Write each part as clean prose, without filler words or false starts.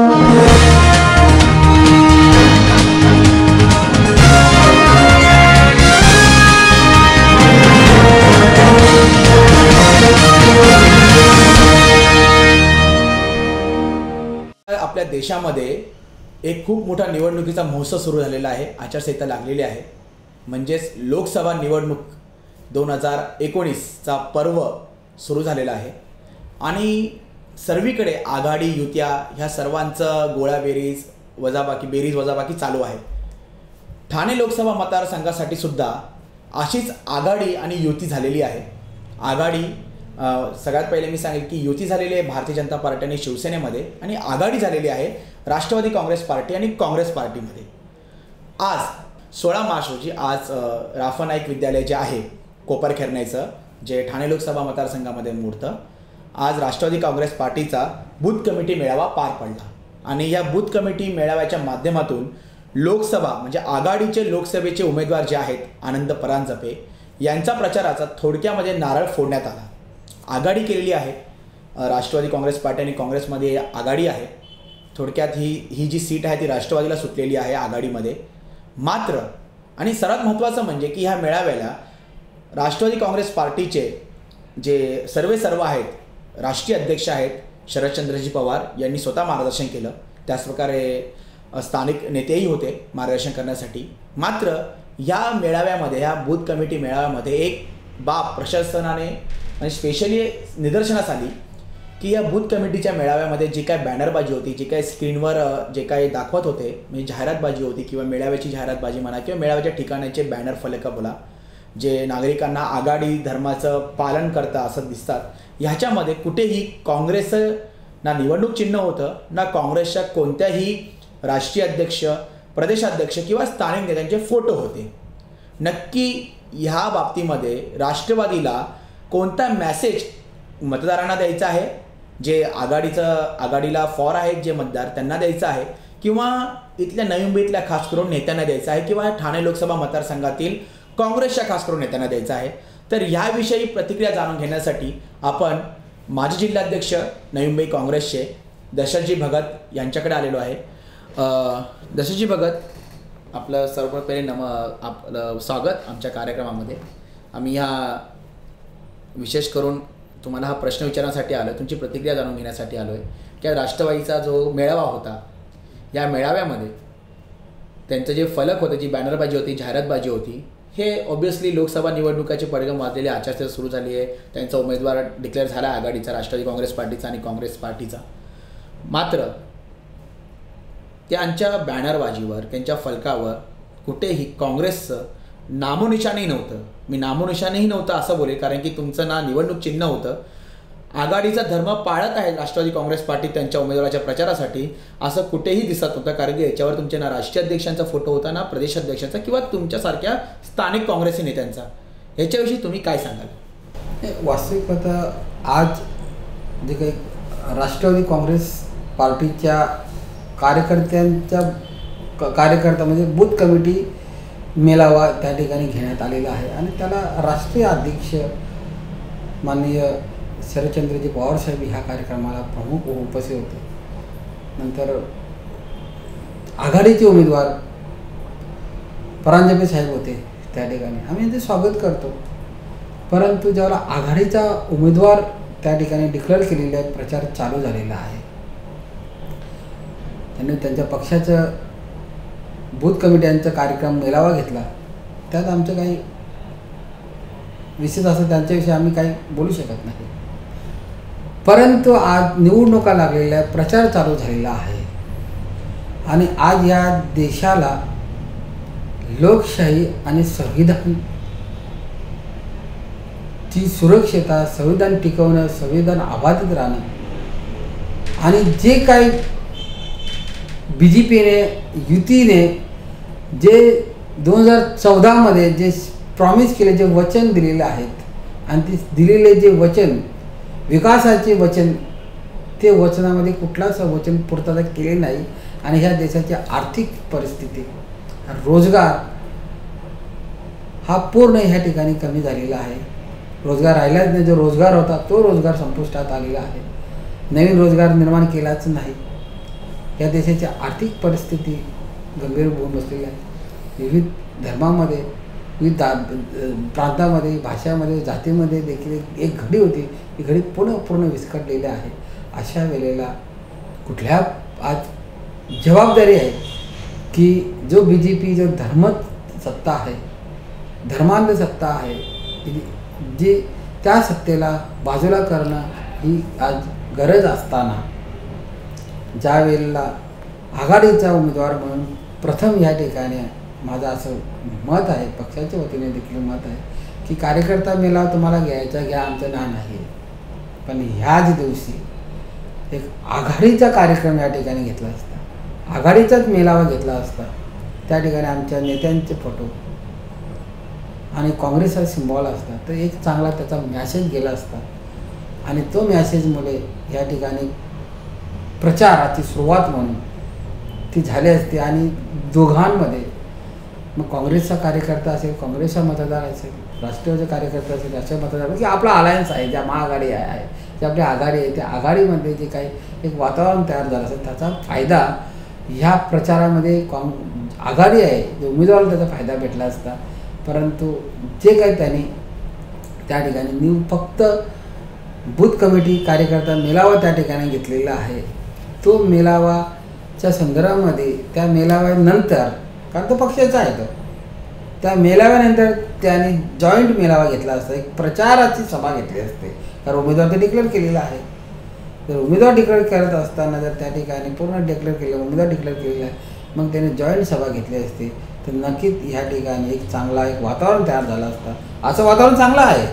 आपल्या देशामध्ये एक खूप मोठा निवडणुकीचा महोत्सव सुरू झालेला आहे। आचारसंहिता लागलेली आहे, म्हणजेच लोकसभा निवडणूक 2019चा पर्व सुरू झालेला आहे आणि सर्वीकडे आघाडी युत्या ह्या सर्वांचं गोळाबेरीज वजाबाकी चालू आहे। ठाणे लोकसभा मतदारसंघासाठी सुद्धा अशीच आघाडी आणि युती झालेली आहे। आघाडी सगळ्यात पहिले मी सांगेल की युती झालेली आहे भारतीय जनता पार्टी आणि शिवसेनेमध्ये, आणि आघाडी झालेली आहे राष्ट्रवादी काँग्रेस पार्टी आणि काँग्रेस पार्टीमध्ये। आज 16 मार्च रोजी आज राफा नाईक विद्यालय जे आहे कोपरखेरणेचं, जे ठाणे लोकसभा मतदारसंघामध्ये मोडतं, आज राष्ट्रवादी काँग्रेस पार्टीचा बूथ कमिटी मेळावा पार पडला आणि या बूथ कमिटी मेळाव्याच्या माध्यमातून लोकसभा म्हणजे आघाडीचे लोकसभेचे उमेदवार जे आहेत आनंद परांजपे यांचा प्रचाराचा थोडक्यामध्ये नारळ फोडण्यात आला। आघाडी केलेली आहे, राष्ट्रवादी काँग्रेस पार्टी आणि काँग्रेसमध्ये आघाडी आहे। थोडक्यात ही जी सीट आहे ती राष्ट्रवादीला सुटलेली आहे आघाडीमध्ये। मात्र आणि सर्वात महत्त्वाचं म्हणजे की ह्या मेळाव्याला राष्ट्रवादी काँग्रेस पार्टीचे जे सर्व आहेत, राष्ट्रीय अध्यक्ष आहेत शरदचंद्रजी पवार यांनी स्वतः मार्गदर्शन केलं, त्याचप्रकारे स्थानिक नेतेही होते मार्गदर्शन करण्यासाठी। मात्र या मेळाव्यामध्ये, या बूथ कमिटी मेळाव्यामध्ये एक बाब प्रशासनाने म्हणजे स्पेशली निदर्शनास आली की या बूथ कमिटीच्या मेळाव्यामध्ये जी काय बॅनरबाजी होती, जी काय स्क्रीनवर जे काय दाखवत होते म्हणजे जाहिरातबाजी होती किंवा मेळाव्याची जाहिरातबाजी म्हणा किंवा मेळाव्याच्या ठिकाणाचे बॅनर फलक बोला, जे नागरिकांना आघाडी धर्माचं पालन करता असं दिसतात, ह्याच्यामध्ये कुठेही काँग्रेस ना निवडणूक चिन्ह होतं ना काँग्रेसच्या कोणत्याही राष्ट्रीय अध्यक्ष, प्रदेशाध्यक्ष किंवा स्थानिक नेत्यांचे फोटो होते। नक्की ह्या बाबतीमध्ये राष्ट्रवादीला कोणता मेसेज मतदारांना द्यायचा आहे, जे आघाडीला फॉर आहेत जे मतदार त्यांना द्यायचा आहे, किंवा इथल्या नवी मुंबईतल्या खास करून नेत्यांना द्यायचा आहे, किंवा ठाणे लोकसभा मतदारसंघातील काँग्रेसच्या खास करून नेत्यांना द्यायचा आहे। तर ह्याविषयी प्रतिक्रिया जाणून घेण्यासाठी आपण माजी जिल्हाध्यक्ष नवी मुंबई काँग्रेसचे दशरथजी भगत यांच्याकडे आलेलो आहे। दशरथजी भगत, आपलं सर्वप्रथम आपलं स्वागत आमच्या कार्यक्रमामध्ये। आम्ही ह्या विशेष करून तुम्हाला हा प्रश्न विचारण्यासाठी आलो, तुमची प्रतिक्रिया जाणून घेण्यासाठी आलो आहे की राष्ट्रवादीचा जो मेळावा होता, या मेळाव्यामध्ये त्यांचं जे फलक होतं, जी बॅनरबाजी होती, जाहिरातबाजी होती, हे ऑब्व्हियसली लोकसभा निवडणुकाचे पडगम वाजलेले, आचारसंहिता सुरू झाली आहे, त्यांचा उमेदवार डिक्लेअर झाला आघाडीचा, राष्ट्रवादी काँग्रेस पार्टीचा आणि काँग्रेस पार्टीचा। मात्र त्यांच्या बॅनरबाजीवर, त्यांच्या फलकावर कुठेही काँग्रेसचं नामोनिशाणही नव्हतं। मी नामोनिशाणही नव्हतं असं बोलेल, कारण की तुमचं ना निवडणूक चिन्ह होतं, आघाडीचा धर्म पाळत आहे राष्ट्रवादी काँग्रेस पार्टी त्यांच्या उमेदवाराच्या प्रचारासाठी, असं कुठेही दिसत होतं, कारण की याच्यावर तुमचे ना राष्ट्रीय अध्यक्षांचा फोटो होता ना प्रदेशाध्यक्षांचा किंवा तुमच्यासारख्या स्थानिक काँग्रेसी नेत्यांचा। याच्याविषयी तुम्ही काय सांगाल? वास्तविक पाहता आज जे काही राष्ट्रवादी काँग्रेस पार्टीच्या कार्यकर्ता म्हणजे बूथ कमिटी मेळावा त्या ठिकाणी घेण्यात आलेला आहे आणि त्याला राष्ट्रीय अध्यक्ष माननीय शरदचंद्रजी पवार साहेब ह्या कार्यक्रमाला प्रमुख उपस्थित होते। नंतर आघाडीचे उमेदवार परांजपे साहेब होते त्या ठिकाणी, आम्ही यांचे स्वागत करतो। परंतु ज्यावेळेला आघाडीचा उमेदवार त्या ठिकाणी डिक्लेअर केलेला प्रचार चालू झालेला आहे, त्यांनी त्यांच्या पक्षाचं बूथ कमिट्यांचा कार्यक्रम मेळावा घेतला, त्यात आमचं काही विशेष असं त्यांच्याविषयी आम्ही काही बोलू शकत नाही। परंतु आज निवडणुका लागलेल्या, प्रचार चालू झालेला आहे आणि आज या देशाला लोकशाही आणि संविधानची सुरक्षितता, संविधान टिकवणं, संविधान अबाधित राहणं आणि जे काही BJPने युतीने जे 2014मध्ये जे प्रॉमिस केले, जे वचन दिलेले आहेत आणि ते दिलेले जे वचन, विकासाचे वचन, ते वचनामध्ये कुठलाच वचन पूर्तता केले नाही आणि ह्या देशाची आर्थिक परिस्थिती, रोजगार हा पूर्ण ह्या ठिकाणी कमी झालेला आहे। रोजगार राहिलाच नाही, जो रोजगार होता तो रोजगार संपुष्टात आलेला आहे, नवीन रोजगार निर्माण केलाच नाही या देशाची आर्थिक परिस्थिती गंभीर होऊन बसलेली आहे. विविध धर्मामध्ये, विविध प्रांतामध्ये, भाषामध्ये, जातीमध्ये देखील एक घडी होती, ही घडी पूर्ण विस्कटलेली आहे. अशा वेळेला कुठल्या आज जबाबदारी आहे की जो BJP जो सत्ता आहे, धर्मांध सत्ता आहे, जी त्या सत्तेला बाजूला करणं ही आज गरज असताना ज्या वेळेला आघाडीचा उमेदवार म्हणून प्रथम या ठिकाणी माझं असं मत आहे, पक्षाच्या वतीने देखील मत आहे की कार्यकर्ता मेळावा तुम्हाला घ्यायचा घ्या, आमचं ना नाही. पण ह्याच दिवशी एक आघाडीचा कार्यक्रम या ठिकाणी घेतला असता, आघाडीचाच मेळावा घेतला असता, त्या ठिकाणी आमच्या नेत्यांचे फोटो आणि काँग्रेसचा सिम्बॉल असता, तर एक चांगला त्याचा मॅसेज गेला असता. आणि तो मॅसेजमुळे या ठिकाणी प्रचाराची सुरुवात म्हणून ती झाली असते. आणि दोघांमध्ये मग काँग्रेसचा कार्यकर्ता असेल, काँग्रेसचा मतदार असेल, राष्ट्रवादीचा कार्यकर्ता असेल, राष्ट्रीय मतदार की आपला अलायन्स आहे, ज्या महाआघाडी आहे, जी आपली आघाडी आहे, त्या आघाडीमध्ये जे काही एक वातावरण तयार झालं असेल त्याचा फायदा ह्या प्रचारामध्ये आघाडी आहे जो उमेदवाराला त्याचा फायदा भेटला असता. परंतु जे काही त्यांनी त्या ठिकाणी फक्त बूथ कमिटी कार्यकर्ता मेळावा त्या ठिकाणी घेतलेला आहे, तो मेळावाच्या संदर्भामध्ये त्या मेळाव्यानंतर, कारण तो पक्षाचा आहे, तो त्या मेळाव्यानंतर त्यांनी जॉईंट मेळावा घेतला असता, एक प्रचाराची सभा घेतली असते. कारण उमेदवार तर डिक्लेअर केलेला आहे. जर उमेदवार डिक्लेअर करत असताना जर त्या ठिकाणी पूर्ण डिक्लेअर केलं, उमेदवार डिक्लेअर केलेला आहे, मग त्याने जॉईंट सभा घेतली असते, तर नक्कीच ह्या ठिकाणी एक चांगला एक वातावरण तयार झालं असतं. असं वातावरण चांगलं आहे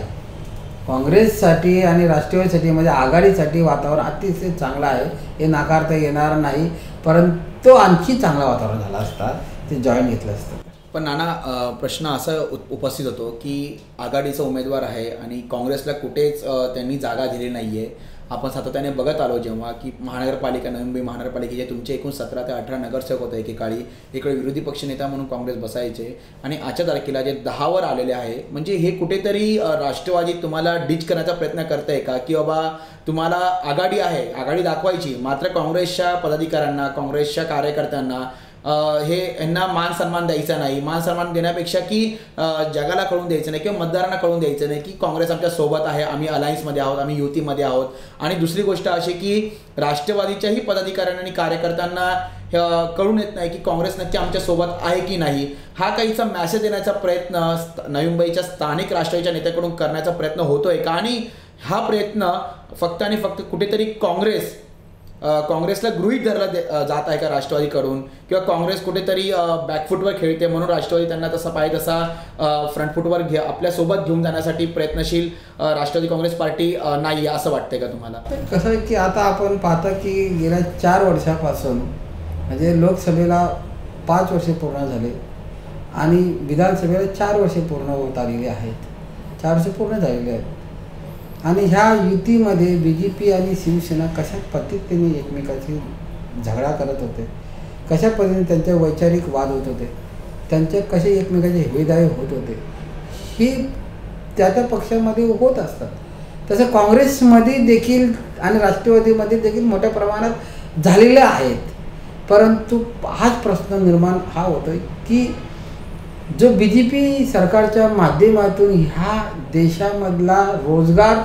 काँग्रेससाठी आणि राष्ट्रवादीसाठी, म्हणजे आघाडीसाठी वातावरण अतिशय चांगलं आहे, हे नाकारता येणार नाही. परंतु आणखी चांगलं वातावरण झालं असता ते जॉईन घेतलं असतं. पण नाना, प्रश्न असा उपस्थित होतो की आघाडीचा उमेदवार आहे आणि काँग्रेसला कुठेच त्यांनी जागा दिली नाही आहे. आपण सातत्याने बघत आलो जेव्हा की महानगरपालिका, नवी मुंबई महानगरपालिकेचे तुमचे एकूण 17 ते 18 नगरसेवक होते एकेकाळी, इकडे विरोधी पक्षनेता म्हणून काँग्रेस बसायचे आणि आजच्या तारखेला जे 10वर आलेले आहे, म्हणजे हे कुठेतरी राष्ट्रवादी तुम्हाला डिच करण्याचा प्रयत्न करत आहे का, की बाबा तुम्हाला आघाडी आहे, आघाडी दाखवायची, मात्र काँग्रेसच्या पदाधिकाऱ्यांना, काँग्रेसच्या कार्यकर्त्यांना हे यांना मान सन्मान द्यायचा नाही, मान सन्मान देण्यापेक्षा की जगाला कळून द्यायचं नाही किंवा मतदारांना कळून द्यायचं नाही की काँग्रेस आमच्या सोबत आहे, आम्ही अलायन्समध्ये आहोत, आम्ही युतीमध्ये आहोत. आणि दुसरी गोष्ट अशी की राष्ट्रवादीच्याही पदाधिकाऱ्यांना आणि कार्यकर्त्यांना कळून येत नाही की काँग्रेस नक्की आमच्या सोबत आहे की नाही. हा काहीचा मॅसेज देण्याचा प्रयत्न नवी मुंबईच्या स्थानिक राष्ट्रवादीच्या नेत्याकडून करण्याचा प्रयत्न होतोय का, आणि हा प्रयत्न फक्त आणि फक्त कुठेतरी काँग्रेसला गृहीत धरला जात आहे का राष्ट्रवादीकडून, किंवा काँग्रेस कुठेतरी बॅकफुटवर खेळते म्हणून राष्ट्रवादी त्यांना तसा पाहिजे तसा फ्रंटफुटवर आपल्यासोबत घेऊन जाण्यासाठी प्रयत्नशील राष्ट्रवादी काँग्रेस पार्टी नाही आहे, असं वाटतंय का तुम्हाला? कसं आहे की आता आपण पाहता की गेल्या 4 वर्षापासून, म्हणजे लोकसभेला 5 वर्षे पूर्ण झाले आणि विधानसभेला 4 वर्षे पूर्ण होत आलेली आहेत, 4 वर्षे पूर्ण झालेली आहेत. आणि ह्या युतीमध्ये BJP आणि शिवसेना कशा पद्धतीने एकमेकाची झगडा करत होते, कशा पद्धतीने त्यांचे वैचारिक वाद होत होते, त्यांचे कसे एकमेकाचे हेवेदावे होत होते, ही त्या त्या पक्षामध्ये होत असतात. तसं काँग्रेसमध्ये देखील आणि राष्ट्रवादीमध्ये देखील मोठ्या प्रमाणात झालेले आहेत. परंतु हाच प्रश्न निर्माण हा होतोय की जो BJP सरकारच्या माध्यमातून ह्या देशामधला रोजगार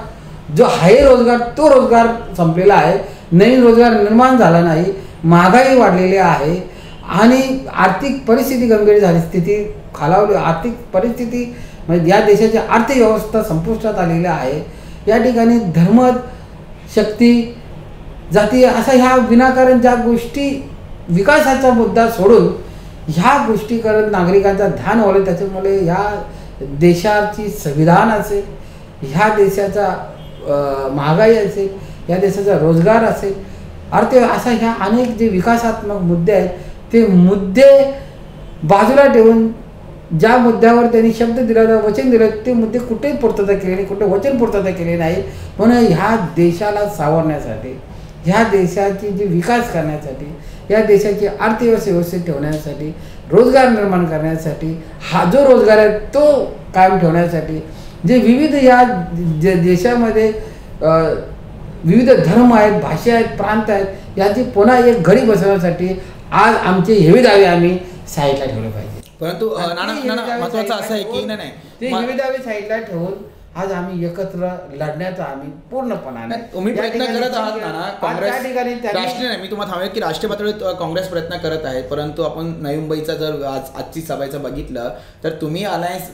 जो आहे, रोजगार तो रोजगार संपलेला आहे, नवीन रोजगार निर्माण झाला नाही, महागाई वाढलेली आहे आणि आर्थिक परिस्थिती गंभीर झाली, स्थिती खालावली, आर्थिक परिस्थिती म्हणजे या देशाची अर्थव्यवस्था संपुष्टात आलेली आहे. या ठिकाणी धर्म, शक्ती, जाती असा ह्या विनाकारण ज्या गोष्टी, विकासाचा मुद्दा सोडून ह्या गोष्टी करत नागरिकांचा ध्यान वळलं. त्याच्यामुळे ह्या देशाची संविधान असेल, ह्या देशाचा महागाई असेल, ह्या देशाचा रोजगार असेल, असा ह्या अनेक जे विकासात्मक मुद्दे आहेत ते मुद्दे बाजूला ठेवून ज्या मुद्द्यावर त्यांनी शब्द दिला होता, वचन दिलं, ते मुद्दे कुठेही पूर्तता केली नाही, कुठे वचन पूर्तता केली नाही. म्हणून ह्या देशाला सावरण्यासाठी, ह्या देशाची जी विकास करण्यासाठी, या देशाची अर्थव्यवस्था व्यवस्थित ठेवण्यासाठी, रोजगार निर्माण करण्यासाठी, हा जो रोजगार आहे तो कायम ठेवण्यासाठी, जे विविध या देशामध्ये विविध धर्म आहेत, भाषा आहेत, प्रांत आहेत, यांची पुन्हा एक घडी बसवण्यासाठी आज आमचे हेवे दावे आम्ही साईडला ठेवले पाहिजे. परंतु महत्वाचं असं आहे की नाही ते हेवे दावे साईडला ठेवून आज आम्ही एकत्र लढण्याचा आम्ही पूर्णपणाने तुम्ही प्रयत्न करत आहात ना. काँग्रेस राष्ट्रीय नाही, मी तुम्हाला थांबेल की राष्ट्रीय पातळीवर काँग्रेस प्रयत्न करत आहे, परंतु आपण नवी मुंबईचा जर आजची सभेचं बघितलं तर तुम्ही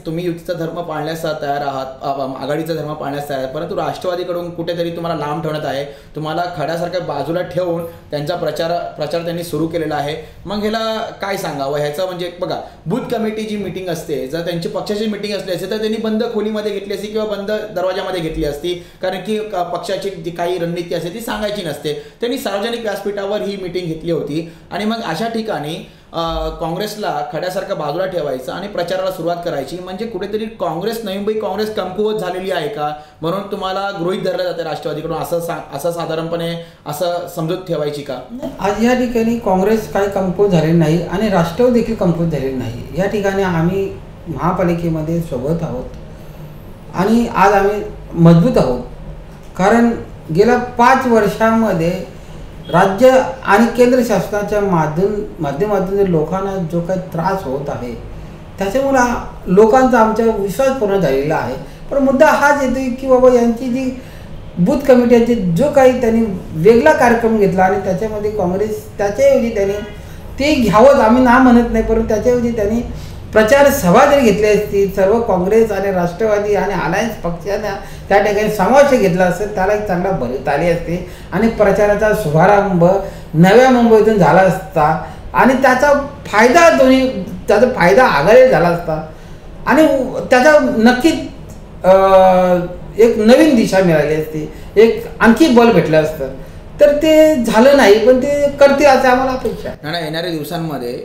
तुम्ही युतीचा धर्म पाळण्यास तयार आहात, आघाडीचा धर्म पाळण्यास तयार, परंतु राष्ट्रवादीकडून कुठेतरी तुम्हाला लांब ठेवण्यात आहे. तुम्हाला खड्यासारख्या बाजूला ठेवून त्यांचा प्रचार त्यांनी सुरू केलेला आहे. मग ह्याला काय सांगावं? ह्याचं म्हणजे बघा, बूथ कमिटी जी मीटिंग असते, जर त्यांची पक्षाची मीटिंग असली असते तर त्यांनी बंद खोलीमध्ये घेतली असती किंवा बंद दरवाजामध्ये घेतली असती, कारण की पक्षाची जी काही रणनीती असते ती सांगायची नसते. त्यांनी सार्वजनिक व्यासपीठावर ही मीटिंग घेतली होती आणि मग अशा ठिकाणी काँग्रेसला खड्यासारखं बाजूला ठेवायचं आणि प्रचाराला सुरुवात करायची. म्हणजे कुठेतरी नवी मुंबई काँग्रेस कमकुवत झालेली आहे का म्हणून तुम्हाला गृहीत धरलं जाते राष्ट्रवादीकडून, असं साधारणपणे असं समजूत ठेवायची का? आज या ठिकाणी काँग्रेस काही कमकुवत झालेली नाही आणि राष्ट्रवादी देखील कमकुवत झालेली नाही. या ठिकाणी आम्ही महापालिकेमध्ये सोबत आहोत आणि आज आम्ही मजबूत आहोत, कारण गेल्या 5 वर्षांमध्ये राज्य आणि केंद्र शासनाच्या माध्यमातून लोकांना जो काही त्रास होत आहे त्याच्यामुळे लोकांचा आमच्यावर विश्वास पूर्ण झालेला आहे. पण मुद्दा हाच येतो की बाबा यांची जी बूथ कमिटीची जो काही त्यांनी वेगळा कार्यक्रम घेतला आणि त्याच्यामध्ये काँग्रेस त्याच्याऐवजी त्यांनी ते घ्यावंच आम्ही ना म्हणत नाही, परंतु त्याच्याऐवजी त्यांनी प्रचार सभा जरी घेतली असती, सर्व काँग्रेस आणि राष्ट्रवादी आणि अलायन्स पक्षाने त्या ठिकाणी समावेश घेतला असेल, त्याला एक चांगला भरीत आली असते आणि प्रचाराचा शुभारंभ नव्या मुंबईतून झाला असता आणि त्याचा फायदा आघाडीला झाला असता आणि त्याचा नक्कीच एक नवीन दिशा मिळाली असती, एक आणखी बल भेटलं असतं. तर ते झालं नाही, पण ते करतील असं आम्हाला अपेक्षा आहे. येणाऱ्या दिवसांमध्ये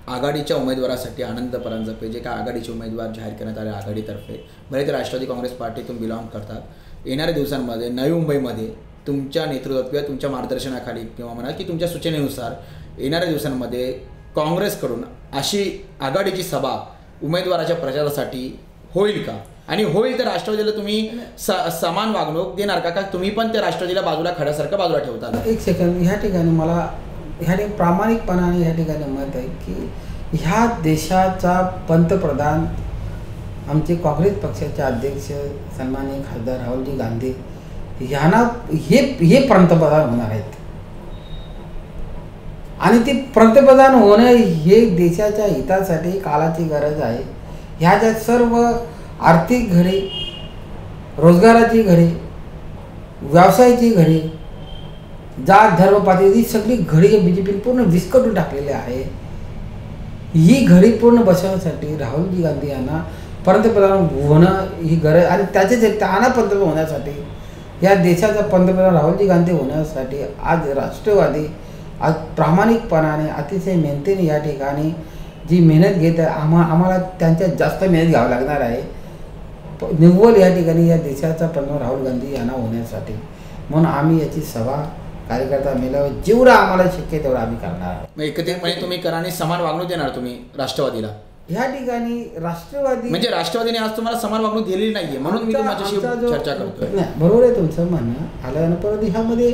आघाडीच्या उमेदवारासाठी आनंद परांजपे जे काय आघाडीचे उमेदवार जाहीर करण्यात आले आघाडीतर्फे, भले ते राष्ट्रवादी काँग्रेस पार्टीतून बिलॉंग करतात, येणाऱ्या दिवसांमध्ये नवी मुंबईमध्ये तुमच्या नेतृत्वात किंवा तुमच्या मार्गदर्शनाखाली किंवा म्हणा की तुमच्या सूचनेनुसार येणाऱ्या दिवसांमध्ये काँग्रेसकडून अशी आघाडीची सभा उमेदवाराच्या प्रचारासाठी होईल का? आणि होईल तर राष्ट्रवादीला तुम्ही समान वागणूक देणार का? तुम्ही पण त्या राष्ट्रवादीला बाजूला खड्यासारखं बाजूला ठेवता? एक सेकंड, ह्या ठिकाणी मला प्रामाणिकपणाने ह्या ठिकाणी मत आहे की ह्या देशाचा पंतप्रधान आमचे काँग्रेस पक्षाचे अध्यक्ष सन्माननीय खासदार राहुलजी गांधी यांना हे पंतप्रधान होणार आहेत आणि ते पंतप्रधान होणं हे देशाच्या हितासाठी काळाची गरज आहे. ह्या ज्या सर्व आर्थिक घरे, रोजगाराची घरे, व्यवसायाची घरे, जात धर्म पातळी ही सगळी घडी BJPने पूर्ण विस्कटून टाकलेली आहे. ही घडी पूर्ण बसवण्यासाठी राहुलजी गांधी यांना पंतप्रधान होणं ही गरज आणि त्याचे त्यांना पंतप्रधान होण्यासाठी या देशाचा पंतप्रधान राहुलजी गांधी होण्यासाठी आज राष्ट्रवादी आज प्रामाणिकपणाने अतिशय मेहनतीने या ठिकाणी जी मेहनत घेत आहे, आम्हाला त्यांच्यात जास्त मेहनत घ्यावं लागणार आहे निव्वळ या ठिकाणी या देशाचा पंतप्रधान राहुल गांधी यांना होण्यासाठी. म्हणून आम्ही याची सभा कार्यकर्ता मेळावा जेवढा आम्हाला शक्य तेवढा आम्ही करणार आहोत. एकत्रितपणे तुम्ही करा आणि समान वागणूक देणार तुम्ही राष्ट्रवादीला? ह्या ठिकाणी राष्ट्रवादी म्हणजे राष्ट्रवादीने आज तुम्हाला समान वागणूक दिलेली नाहीये म्हणून मी तुमच्याशी चर्चा करतोय. नाही, बरोबर आहे तुमचं म्हणणं आलं, परंतु ह्यामध्ये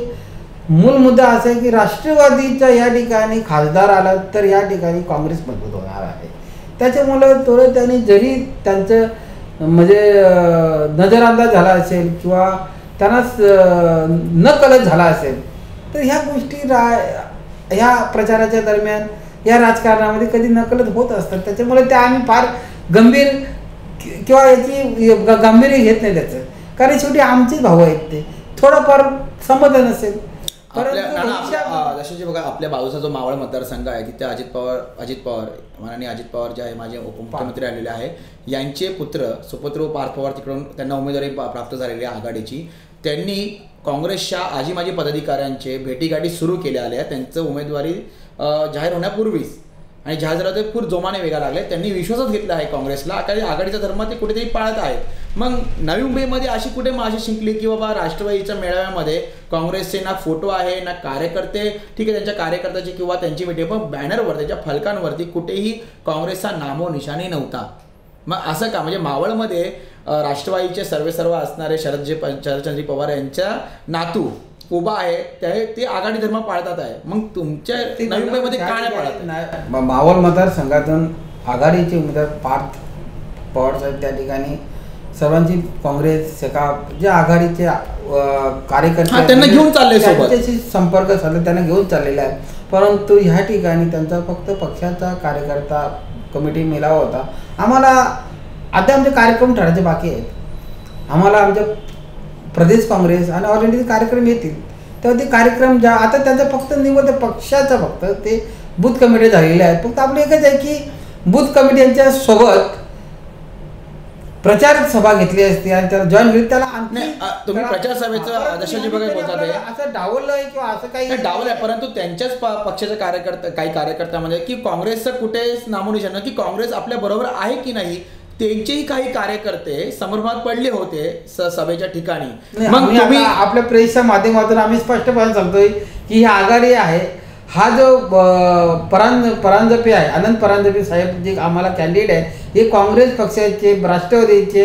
मूल मुद्दा असा आहे की राष्ट्रवादीच्या या ठिकाणी खासदार आला तर या ठिकाणी काँग्रेस मजबूत होणार आहे. त्याच्यामुळं थोडं त्यांनी जरी त्यांचं म्हणजे नजरअंदाज झाला असेल किंवा त्यांना नकळत झाला असेल तर ह्या गोष्टी ह्या प्रचाराच्या दरम्यान या राजकारणामध्ये कधी नकळत होत असतात. त्याच्यामुळे त्या आम्ही फार गंभीर किंवा याची गांभीर्य घेत नाही त्याचं, कारण शेवटी आमचेच भाऊ आहेत, ते थोडंफार समाधान असेल. जसे बघा आपल्या बाजूचा जो मावळ मतदारसंघ आहे तिथे अजित पवार माननीय अजित पवार जे आहे माझे उपमुख्यमंत्री आलेले आहे, यांचे सुपुत्र पार्थ पवार तिकडून त्यांना उमेदवारी प्राप्त झालेली आहे आघाडीची. त्यांनी काँग्रेसच्या आजी माजी पदाधिकाऱ्यांचे भेटीगाठी सुरू केल्या आल्या त्यांचं उमेदवारी जाहीर होण्यापूर्वीच, आणि जाहीर झालं ते खूप जोमाने वेगा लागले. त्यांनी विश्वासात घेतला आहे काँग्रेसला, कारण आघाडीचा धर्म ते कुठेतरी पाळत आहेत. मग नवी मुंबईमध्ये अशी कुठे माशी शिंकली की बाबा राष्ट्रवादीच्या मेळाव्यामध्ये काँग्रेसचे ना फोटो आहे ना कार्यकर्ते, ठीक आहे त्यांच्या कार्यकर्त्याची किंवा त्यांची मीटिंग, पण बॅनरवर त्यांच्या फलकांवरती कुठेही काँग्रेसचा नामो निशाणी नव्हता. मग असं का, म्हणजे मावळमध्ये राष्ट्रवादीचे सर्व असणारे शरदचंद्र पवार यांच्या नातू उभा आहे, ते आघाडी धर्म पाळतात आहे, मग तुमच्या नवी मुंबईमध्ये का नाही पाळत? मावळ मतदारसंघातून आघाडीचे उमेदवार पार्थ पवार साहेब त्या ठिकाणी सर्वांची काँग्रेस जे आघाडीचे कार्यकर्ते त्यांना घेऊन चालले सोबत, त्याच्याशी संपर्क साधला, त्यांना घेऊन चाललेला आहे. परंतु ह्या ठिकाणी त्यांचा फक्त पक्षाचा कार्यकर्ता कमिटी मेळावा होता. आम्हाला आता आमचे कार्यक्रम ठरायचे बाकी आहेत. आम्हाला आमच्या प्रदेश काँग्रेस आणि ऑल इंडिया कार्यक्रम येतील, तेव्हा ते कार्यक्रम ज्या आता त्यांचा फक्त निवड पक्षाचा फक्त ते बूथ कमिटी झालेले आहेत. फक्त आपलं एकच आहे की बूथ कमिटी यांच्या सोबत प्रचार सभा घेतली असती आणि त्याला जॉईन होईल. त्याला तुम्ही प्रचार सभेचं दशरथजी बघा बोलतात असं डावलंय किंवा असं काही डावलंय, परंतु त्यांच्याच पक्षाचे कार्यकर्ते काही कार्यकर्त्यामध्ये की काँग्रेसचं कुठे नामोनिशाण की काँग्रेस आपल्या बरोबर आहे की नाही, त्यांचेही काही कार्यकर्ते संभ्रमात पडले होते सभेच्या ठिकाणी. मग तुम्ही आपल्या प्रेसच्या माध्यमातून आम्ही स्पष्टपणे सांगतोय की ही आघाडी आहे. हा जो परांजपे आहे, अनंत परांजपे साहेब जे आम्हाला कॅन्डिडेट आहे, हे काँग्रेस पक्षाचे, राष्ट्रवादीचे,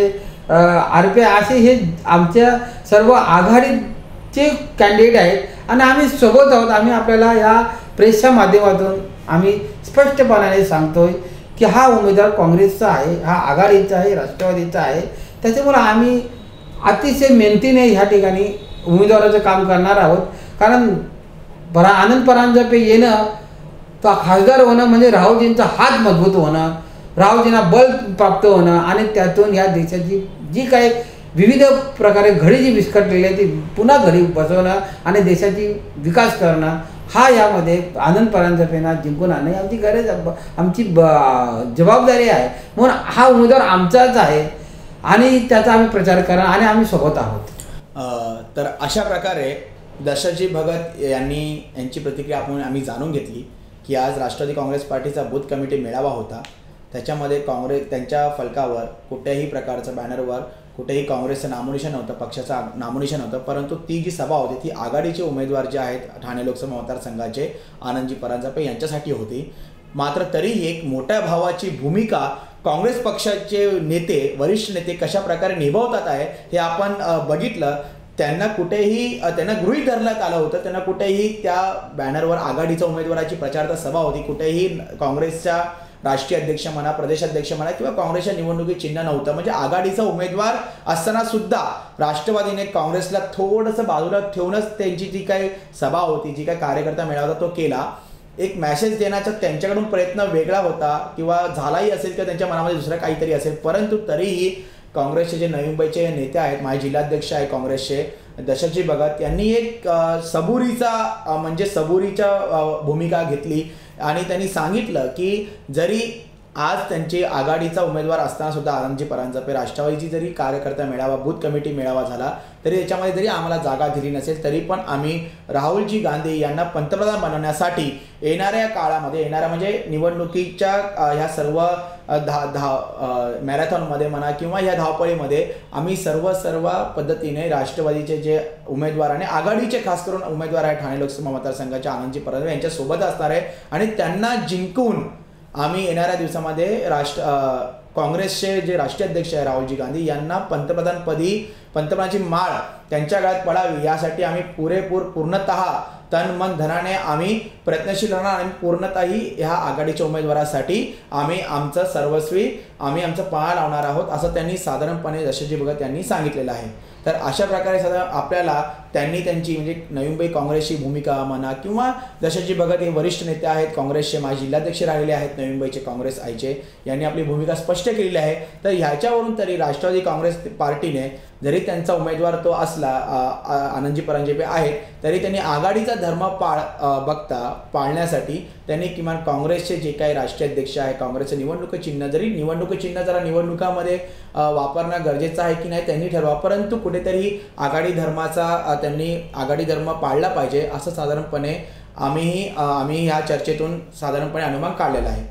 RP असे हे आमच्या सर्व आघाडीचे कॅन्डिडेट आहेत आणि आम्ही सोबत आहोत. आम्ही आपल्याला या प्रेसच्या माध्यमातून आम्ही स्पष्टपणाने सांगतोय की हा उमेदवार काँग्रेसचा आहे, हा आघाडीचा आहे, राष्ट्रवादीचा आहे. त्याच्यामुळे आम्ही अतिशय मेहनतीने ह्या ठिकाणी उमेदवाराचं काम करणार आहोत. कारण आनंद परांजपे येणं, तो खासदार होणं म्हणजे राहुलजींचा हात मजबूत होणं, राहुलजींना बल प्राप्त होणं आणि त्यातून या देशाची जी काही विविध प्रकारे घडी जी विस्कटलेली आहे ती पुन्हा घडी बसवणं आणि देशाची विकास करणं, हा यामध्ये आनंद परांजपेंना जिंकून आणणं आमची गरज, आमची जबाबदारी आहे. म्हणून हा उमेदवार आमचाच आहे आणि त्याचा आम्ही प्रचार करा आणि आम्ही सोबत आहोत. तर अशा प्रकारे दशरथजी भगत यांची प्रतिक्रिया आम्ही जाणून घेतली की आज राष्ट्रवादी काँग्रेस पार्टीचा बूथ कमिटी मेळावा होता. त्याच्यामध्ये त्यांच्या फलकावर कुठल्याही प्रकारचं बॅनरवर कुठेही काँग्रेसचं नामोनिशाण नव्हतं, पक्षाचं नामोनिशाण नव्हतं. परंतु ती जी सभा होती ती आघाडीचे उमेदवार जे आहेत ठाणे लोकसभा मतदारसंघाचे आनंदजी परांजपे यांच्यासाठी होती. मात्र तरीही एक मोठ्या भावाची भूमिका काँग्रेस पक्षाचे नेते, वरिष्ठ नेते कशा प्रकारे निभावतात आहे हे आपण बघितलं. त्यांना गृहीत धरण्यात आलं होतं, त्यांना कुठेही त्या बॅनरवर आघाडीच्या उमेदवाराची प्रचार सभा होती, कुठेही काँग्रेसच्या राष्ट्रीय अध्यक्ष म्हणा, प्रदेशाध्यक्ष म्हणा किंवा काँग्रेसच्या निवडणुकीत चिन्ह नव्हतं. म्हणजे आघाडीचा उमेदवार असताना सुद्धा राष्ट्रवादीने काँग्रेसला थोडंसं बाजूला ठेवूनच त्यांची जी काही सभा होती, जी काही कार्यकर्ता मेळावा तो केला. एक मेसेज देण्याचा त्यांच्याकडून प्रयत्न वेगळा होता किंवा झालाही असेल किंवा त्यांच्या मनामध्ये दुसरं काहीतरी असेल. परंतु तरीही काँग्रेसचे जे नवी मुंबईचे नेते आहेत, माझे जिल्हाध्यक्ष आहे काँग्रेसचे दशरथजी भगत, यांनी एक सबुरीच्या भूमिका घेतली आणि त्यांनी सांगितलं की जरी आज त्यांची आघाडीचा उमेदवार असताना सुद्धा आनंदजी परांजपे राष्ट्रवादीची जरी कार्यकर्ता मेळावा, बूथ कमिटी मेळावा झाला तरी त्याच्यामध्ये जरी आम्हाला जागा दिली नसेल तरी पण आम्ही राहुलजी गांधी यांना पंतप्रधान बनवण्यासाठी येणाऱ्या काळामध्ये, येणाऱ्या म्हणजे निवडणुकीच्या ह्या सर्व मॅरेथॉनमध्ये म्हणा किंवा ह्या धावपळीमध्ये आम्ही सर्व पद्धतीने राष्ट्रवादीचे जे उमेदवार आणि आघाडीचे खास करून उमेदवार आहे ठाणे लोकसभा मतदारसंघाचे आनंदजी परांजपे यांच्यासोबत असणार आहे आणि त्यांना जिंकून आम्ही येणाऱ्या दिवसामध्ये काँग्रेसचे जे राष्ट्रीय अध्यक्ष आहे राहुलजी गांधी यांना पंतप्रधानाची माळ त्यांच्या गळ्यात पडावी यासाठी आम्ही पूर्णतः तन मन धनाने आम्ही प्रयत्नशील राहणार आणि पूर्णतः ह्या आघाडीच्या उमेदवारासाठी आम्ही आमचं सर्वस्वी आम्ही आमचं पाय लावणार आहोत असं त्यांनी साधारणपणे दशरथजी भगत यांनी सांगितलेलं आहे. तर अशा प्रकारे सध्या आपल्याला त्यांची म्हणजे नवी मुंबई काँग्रेसची भूमिका म्हणा किंवा दशरथजी भगत हे वरिष्ठ नेते आहेत, काँग्रेसचे माजी जिल्हाध्यक्ष राहिलेले आहेत नवी मुंबईचे काँग्रेस आयचे, यांनी आपली भूमिका स्पष्ट केलेली आहे. तर ह्याच्यावरून तरी राष्ट्रवादी काँग्रेस पार्टीने जरी त्यांचा उमेदवार तो असला आनंदजी परांजपे आहेत तरी त्यांनी आघाडीचा धर्म पाळण्यासाठी त्यांनी किमान काँग्रेसचे जे काही राष्ट्रीय अध्यक्ष आहे, काँग्रेसचे निवडणूक चिन्ह जरा निवडणुकामध्ये वापरणं गरजेचं आहे की नाही त्यांनी ठरवा, परंतु कुठेतरी आघाडी धर्म पाळला पाहिजे असं साधारणपणे आम्ही ह्या चर्चेतून साधारणपणे अनुमान काढलेला आहे.